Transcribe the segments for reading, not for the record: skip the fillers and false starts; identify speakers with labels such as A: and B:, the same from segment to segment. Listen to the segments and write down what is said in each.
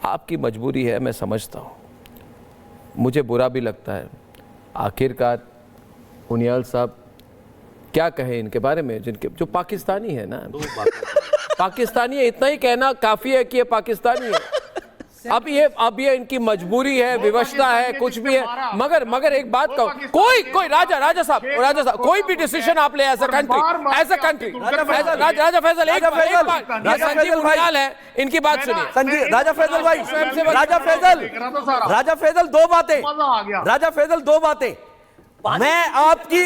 A: आपकी मजबूरी है, मैं समझता हूँ, मुझे बुरा भी लगता है। आखिरकार उनियाल साहब क्या कहें इनके बारे में, जिनके जो पाकिस्तानी है ना, पाकिस्तानी है, इतना ही कहना काफ़ी है कि ये पाकिस्तानी है। अब ये इनकी मजबूरी है, विवशता है, कुछ भी है, मगर एक बात कहूं, कोई राजा साहब कोई भी डिसीजन आप ले एज अ कंट्री राजा फैसल एक बात, संजीव उनियाल है, इनकी बात सुनिए।
B: संजीव राजा फैसल भाई, राजा फैसल दो बातें मैं आपकी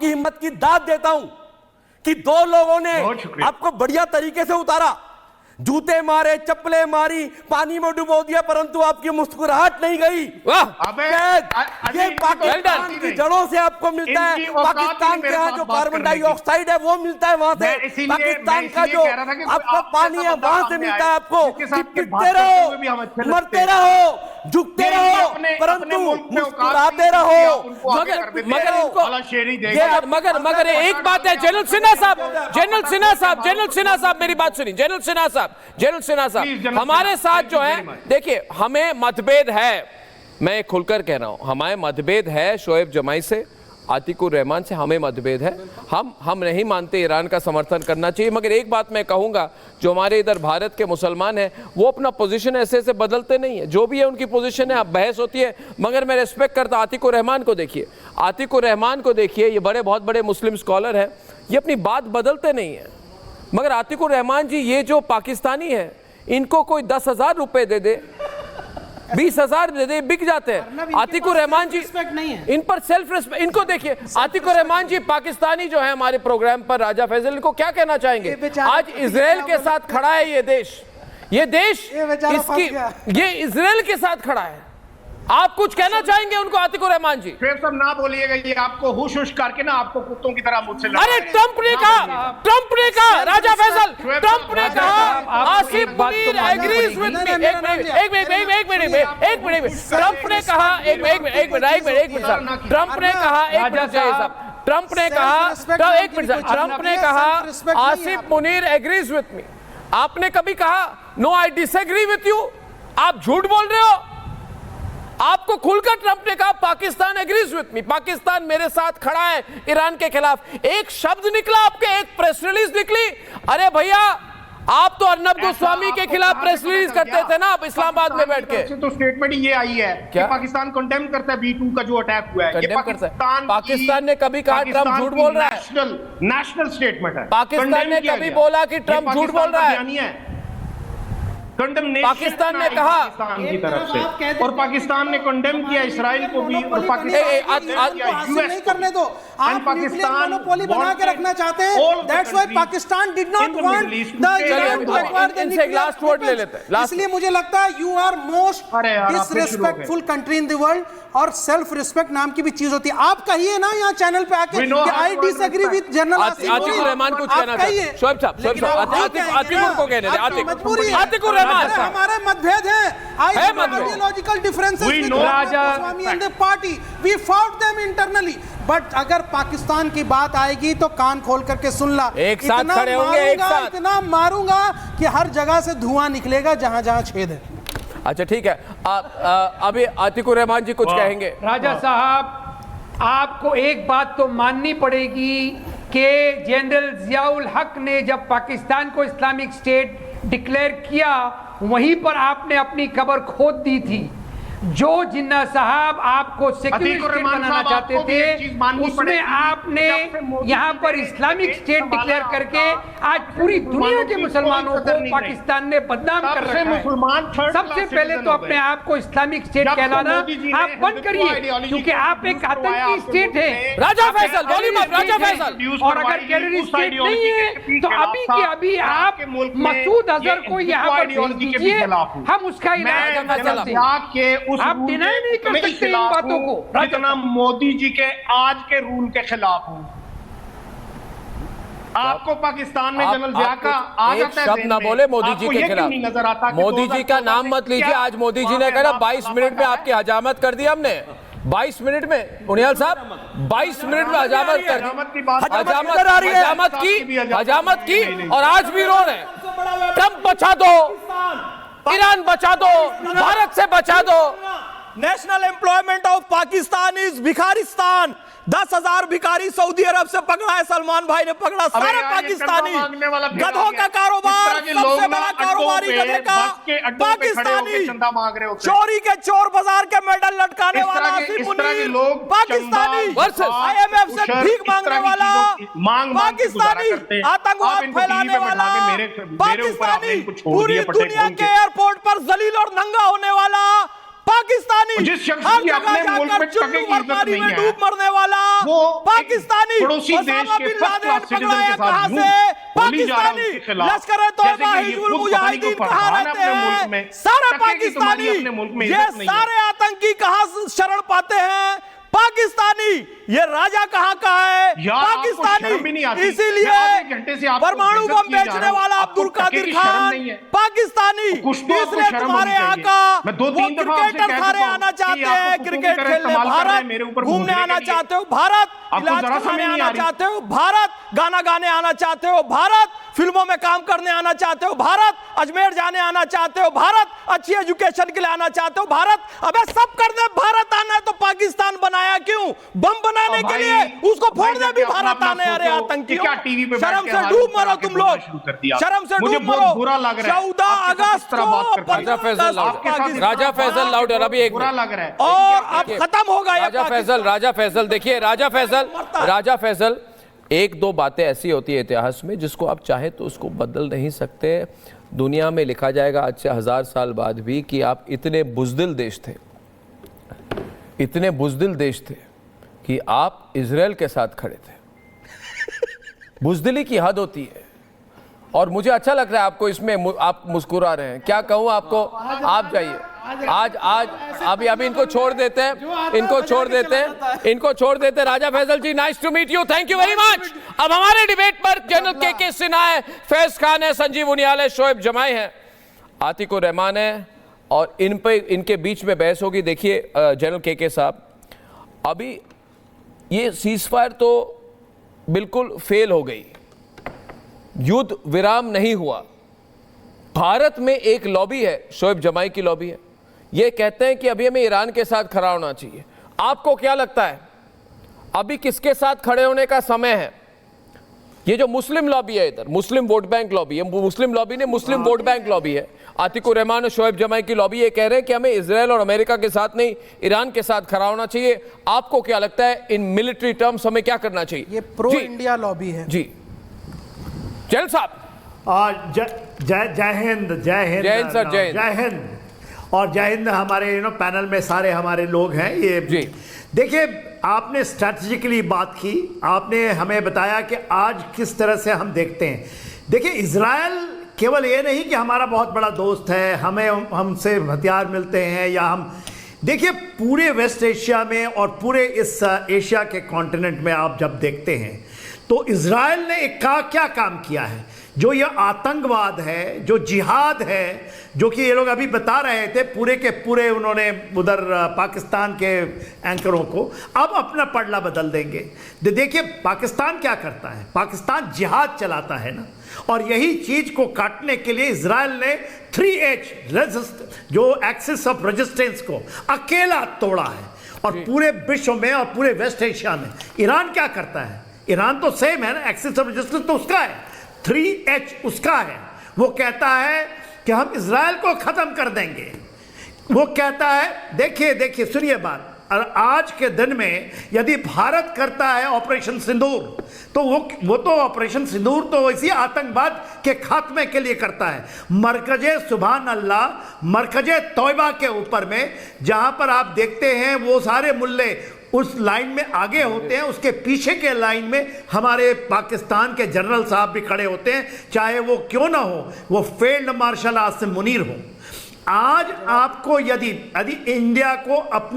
B: हिम्मत की दाद देता हूं कि दो लोगों ने आपको बढ़िया तरीके से उतारा, जूते मारे, चप्पलें मारी, पानी में डुबो दिया, परंतु आपकी मुस्कुराहट नहीं गई। ये पाकिस्तान की जड़ों से आपको मिलता है। पाकिस्तान के यहाँ जो कार्बन डाइऑक्साइड है वो मिलता है वहां से, पाकिस्तान का जो आपका पानी है वहां से मिलता है आपको। पिटते रहो, मरते रहो, झुकते रहो, परंतु मुस्कुराते रहो।
A: मगर एक बात है, जनरल सिन्हा साहब मेरी बात सुनिए। जनरल सिन्हा साहब हमारे साथ जो है, देखिए हमें मतभेद है, मैं खुलकर कह रहा हूं, हमारे मतभेद है शोएब जमाई से, आतिकुर रहमान से हमें मतभेद है। हम नहीं मानते ईरान का समर्थन करना चाहिए, मगर एक बात मैं कहूंगा, जो हमारे इधर भारत के मुसलमान हैं वो अपना पोजीशन ऐसे बदलते नहीं है, जो भी है उनकी पोजीशन है, अब बहस होती है, मगर मैं रिस्पेक्ट करता हूं। आतिकुर रहमान को देखिए, ये बहुत बड़े मुस्लिम स्कॉलर हैं, ये अपनी बात बदलते नहीं है। मगर आतिकुर रहमान जी, ये जो पाकिस्तानी है, इनको कोई 10,000 रुपए दे दे, 20,000 दे दे, बिक जाते हैं। आतिकुर रहमान जी इन पर सेल्फ रिस्पेक्ट, इनको देखिए। आतिकुर रहमान जी पाकिस्तानी जो है हमारे प्रोग्राम पर, राजा फैसल, इनको क्या कहना चाहेंगे? आज इजराइल के साथ खड़ा है ये देश इजराइल के साथ खड़ा है, आप कुछ कहना चाहेंगे उनको? आतिकुर रहमान जी
C: सब ना बोलिएगा, ये आपको हुश हुश करके ना आपको कुत्तों की तरह मुझसे
A: अरे ट्रंप ने कहा राजा फैसल, ट्रंप ने कहा Asif Munir agrees with me. एक मिनट ट्रंप ने कहा, ट्रंप ने कहा Asif Munir agrees with me. आपने कभी कहा no I disagree with you? आप झूठ बोल रहे हो। आपको खुलकर ट्रंप ने कहा Pakistan agrees with me, Pakistan मेरे साथ खड़ा है ईरान के खिलाफ। एक शब्द निकला आपके, एक प्रेस रिलीज निकली। अरे भैया, आप तो अर्नब गोस्वामी के खिलाफ प्रेस रिलीज करते थे ना इस्लामाबाद में बैठ के।
C: तो स्टेटमेंट ये आई है कि पाकिस्तान कंडेम करता है B2 का जो अटैक हुआ है।
A: पाकिस्तान ने कभी कहा ट्रंप झूठ बोल रहा है?
C: नेशनल स्टेटमेंट है।
A: पाकिस्तान ने कभी बोला कि ट्रंप झूठ बोल रहा है? पाकिस्तान ने कहा
C: की तरफ से, और पाकिस्तान ने कंडेम किया इसराइल को भी, और पाकिस्तान
B: नहीं करने दो। आप न्यूक्लियर मोनोपोली बना के रखना चाहते हैं, that's why Pakistan did not want the Iran to acquire the nuclear.
A: Last word ले लेते हैं,
B: इसलिए मुझे लगता है you are most disrespectful country in the world, और सेल्फ रिस्पेक्ट नाम की भी चीज होती है। आप कहिए ना यहाँ चैनल पे आके कि I disagree with general
A: Atiqur Rahman कुछ कहना चाहिए। शोएब साहब आतिकुर को कहने दे। आतिकुर रहमान,
B: हमारे मतभेद हैं, ideological differences with Goswami and the party, we fought them internally, but अगर पाकिस्तान की बात आएगी तो कान खोल करके सुन ला।
A: एक साथ खड़े होंगे, एक साथ
B: इतना मारूंगा कि हर जगह से धुआं निकलेगा जहां जहां छेद है।
A: अच्छा ठीक है, अभी आतिकुर रहमान जी कुछ कहेंगे।
D: राजा साहब, आपको एक बात तो माननी पड़ेगी कि जनरल जियाउल हक ने जब पाकिस्तान को इस्लामिक स्टेट डिक्लेयर किया, वहीं पर आपने अपनी कब्र खोद दी थी। जो जिन्ना साहब आपको सेक्युलर स्टेट बनाना चाहते थे, उसमें आपने यहाँ पर इस्लामिक स्टेट डिक्लेयर करके आज पूरी दुनिया के मुसलमानों को पाकिस्तान ने बदनाम कर रखा है। सबसे पहले तो अपने आप को इस्लामिक स्टेट कहलाना आप बंद करिए, क्योंकि आप एक आतंकी स्टेट है।
A: राजा फैसल, राजा फैसल,
D: और अगर टेररिस्ट स्टेट नहीं है तो अभी के अभी आप मसूद अजहर को यहाँ पर भेज दीजिए, हम उसका इलाज आप डिनाई नहीं कर सकते इन बातों को।
C: जितना मोदी जी के आज के रूल के खिलाफ हूं। आपको पाकिस्तान में जनरल जिया का आ जाता है,
A: शब्द ना बोले मोदी जी के खिलाफ।
C: नजर आता
A: मोदी जी का नाम मत लीजिए। आज मोदी जी ने कहा 22 मिनट में आपकी हजामत कर दी हमने। 22 मिनट में उनियाल साहब 22 मिनट में हजामत कर दी, हजामत की और आज भी रो रहे हैं ट्रंप बचा दो, ईरान बचा दो, भारत से बचा दो।
B: National employment of Pakistan is भिखारिस्तान। 10,000 भिखारी सऊदी अरब से पकड़ा है, सलमान भाई ने पकड़ा। सारे पाकिस्तानी गधों का कारोबार, सबसे बड़ा कारोबारी गधे का पाकिस्तानी, चोरी के चोर बाजार के मेडल लटकाने वाला आसिफ मुनीर पाकिस्तानी, IMF से भीख मांगने वाला पाकिस्तानी, आतंकवाद फैलाने वाला पाकिस्तानी, पूरी दुनिया के एयरपोर्ट पर जलील और नंगा होने वाला पाकिस्तानी,
C: जिस शख्स की अपने मुल्क में टके की इज्जत नहीं है,
B: डूब मरने वाला
C: वो
B: पाकिस्तानी,
C: पड़ोसी देश के फर्स्ट क्लास सिटीजन के साथ
B: पाकिस्तानी, लश्कर तौबा हिजबुल मुजाहिदीन कहां रहते हैं, सारे पाकिस्तानी, ये सारे आतंकी कहां शरण पाते हैं? पाकिस्तानी। ये राजा कहां का है? पाकिस्तानी। इसीलिए परमाणु बम बेचने वाला अब्दुल कादिर खान पाकिस्तानी, इसलिए तुम्हारे आका वो क्रिकेटर सारे आना चाहते हैं, क्रिकेट खेलने भारत, घूमने आना चाहते हो भारत, इलाज कराने आना चाहते हो भारत, गाना गाने आना चाहते हो भारत, फिल्मों में काम करने आना चाहते हो भारत, अजमेर जाने आना चाहते हो भारत, अच्छी एजुकेशन के लिए आना चाहते हो भारत। अबे सब करने भारत आना है तो पाकिस्तान बनाया क्यों? बम बनाने के लिए, उसको फोड़ने भी भारत आने। अरे आतंकियों, शर्म से डूब मरो तुम लोग, शर्म से डूब मरो।
C: बुरा लग रहा है
B: 14 अगस्त को
A: राजा फैसल लाउडर, अभी एक
C: बुरा लग रहा है
B: और अब खत्म होगा
A: राजा फैसल देखिए, राजा फैसल एक दो बातें ऐसी होती है इतिहास में जिसको आप चाहे तो उसको बदल नहीं सकते। दुनिया में लिखा जाएगा आज से 1000 साल बाद भी कि आप इतने बुज़दिल देश थे, इतने बुज़दिल देश थे कि आप इजराइल के साथ खड़े थे। बुज़दिली की हद होती है और मुझे अच्छा लग रहा है आपको इसमें, आप मुस्कुरा रहे हैं। क्या कहूँ आपको, आप जाइए आज अभी इनको छोड़ देते हैं, इनको छोड़ देते हैं। Raja Faisal ji, nice to meet you, thank you very much. अब हमारे डिबेट पर जनरल के सिन्हा है, फैज खान है, संजीव उनियाल है, शोएब जमाई है, आतिकुर रहमान है और इनके बीच में बहस होगी। देखिए जनरल के साहब, अभी ये सीजफायर तो बिल्कुल फेल हो गई, युद्ध विराम नहीं हुआ। भारत में एक लॉबी है, शोएब जमाई की लॉबी है, ये कहते हैं कि अभी हमें ईरान के साथ खड़ा होना चाहिए। आपको क्या लगता है अभी किसके साथ खड़े होने का समय है? ये जो मुस्लिम लॉबी है, इधर मुस्लिम वोट बैंक लॉबी है, मुस्लिम लॉबी ने मुस्लिम वोट बैंक लॉबी है, आतिकुर रहमान और शोएब जमाई की लॉबी, ये कह रहे हैं कि हमें इजराइल और अमेरिका के साथ नहीं, ईरान के साथ खड़ा होना चाहिए। आपको क्या लगता है इन मिलिट्री टर्म्स हमें क्या करना चाहिए?
E: ये प्रो इंडिया लॉबी है
A: जी। जैल साहब,
F: जय हिंद सर, जय हिंद और जय हिंद। हमारे पैनल में सारे हमारे लोग हैं। ये
A: जी
F: देखिए, आपने स्ट्रैटेजिकली बात की, आपने हमें बताया कि आज किस तरह से हम देखते हैं। देखिए, इजराइल केवल ये नहीं कि हमारा बहुत बड़ा दोस्त है, हमसे हथियार मिलते हैं या हम, देखिए पूरे वेस्ट एशिया में और पूरे इस एशिया के कॉन्टिनेंट में आप जब देखते हैं तो इजराइल ने एक क्या काम किया है। जो ये आतंकवाद है, जो जिहाद है, जो कि ये लोग अभी बता रहे थे, पूरे के पूरे उन्होंने उधर पाकिस्तान के एंकरों को अब अपना पड़ला बदल देंगे। देखिए पाकिस्तान क्या करता है, पाकिस्तान जिहाद चलाता है ना, और यही चीज को काटने के लिए इजराइल ने 3H जो एक्सिस ऑफ रेजिस्टेंस को अकेला तोड़ा है। और पूरे विश्व में और पूरे वेस्ट एशिया में ईरान क्या करता है? ईरान तो सेम है ना, एक्सिस ऑफ रेजिस्टेंस तो उसका है, 3H उसका है। वो कहता है कि हम इजराइल को खत्म कर देंगे। वो कहता है, देखिए सुनिए बात, और आज के दिन में यदि भारत करता है ऑपरेशन सिंदूर, तो वो तो ऑपरेशन सिंदूर तो इसी आतंकवाद के खात्मे के लिए करता है। मरकजे सुभान अल्लाह, मरकजे तौबा के ऊपर में, जहां पर आप देखते हैं वो सारे मुल्ले उस लाइन में आगे होते हैं, उसके पीछे के लाइन में हमारे पाकिस्तान के जनरल साहब भी खड़े होते हैं, चाहे वो क्यों ना हो, वो फील्ड मार्शल आसिम मुनीर हो। आज आपको यदि इंडिया को अपने